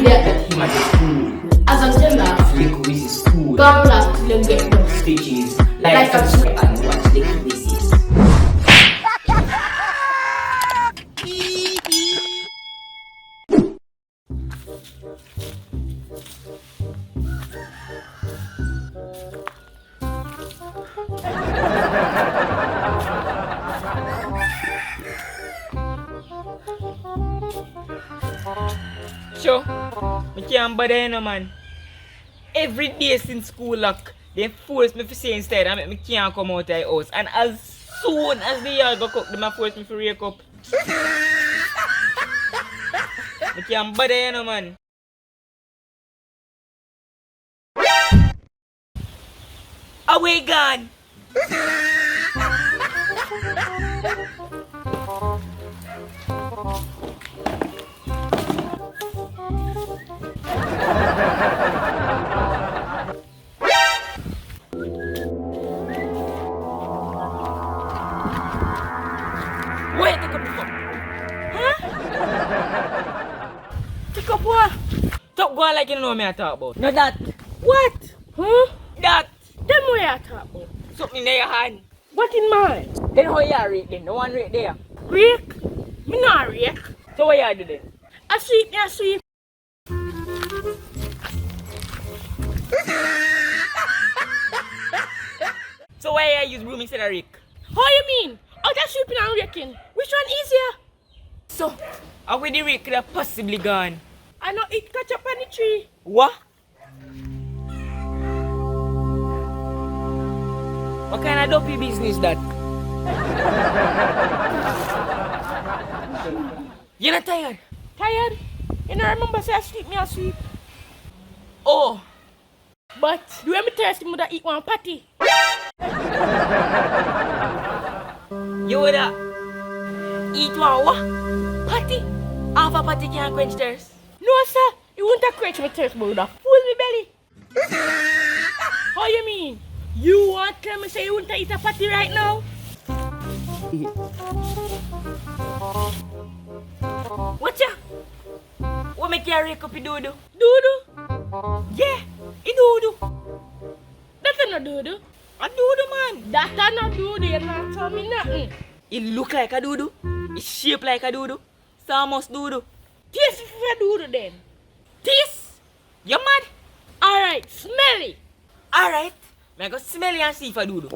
get that him at the school. as until now. Likkle Wizzies school. Don't laugh till you get them. Stitches. Like subscribe and watch Likkle Wizzies. Sure, I can't bother no man. Every day since school lock, they force me to stay instead and make me can't come out of the house. And as soon as the year go cook, they force me to wake up. I can't bother no man. Away gone. Wait, take up the phone. Huh? Take up what? Stop going like you know me I talk about. No that. What? Huh? That. Then what you talk about? Something in your hand. What in mine? Then how you rake then? No one rake there. Rake? Me not rake. So what you do then? I sweep me a sweep. So why you use broom instead of rake? How you mean? Out of sweeping and raking. Which one easier? So, how will the rake could have possibly gone? I know it catch up on the tree. What? What kind of dopey business that? You're not tired? Tired? You know remember say I sleep me a sweep. Oh, But do you me thirsty mother eat one patty? you woulda eat one what? Patty? Half a patty can't quench thirst. No sir, you wouldn't have quench me thirst but you would have full me belly. How you mean? You want to tell me say you wouldn't eat a patty right now? What ya? What make you rake up your doodoo? Doodoo? Yeah, it doodoo. That's not doodoo. A doodoo man. That's not doodoo, you not tell me nothing. It look like a doodoo. It's shaped like a doodoo. So almost doodoo. Taste if you doodoo then. This? You mad? Alright, smell it. Alright. I go smell it and see if I doodoo.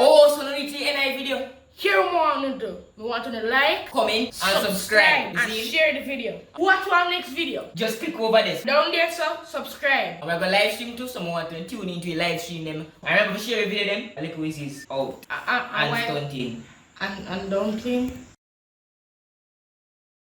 Oh, so no need to end the video. Here what I want to do. We want to like, Comment and subscribe. and See? share the video. Watch our next video. Just click over this. Down there, so subscribe. I'm gonna live stream too, so I want to tune into a live stream them. I remember to share the video them. Likkle Wizzies out. And And stunting. don't think.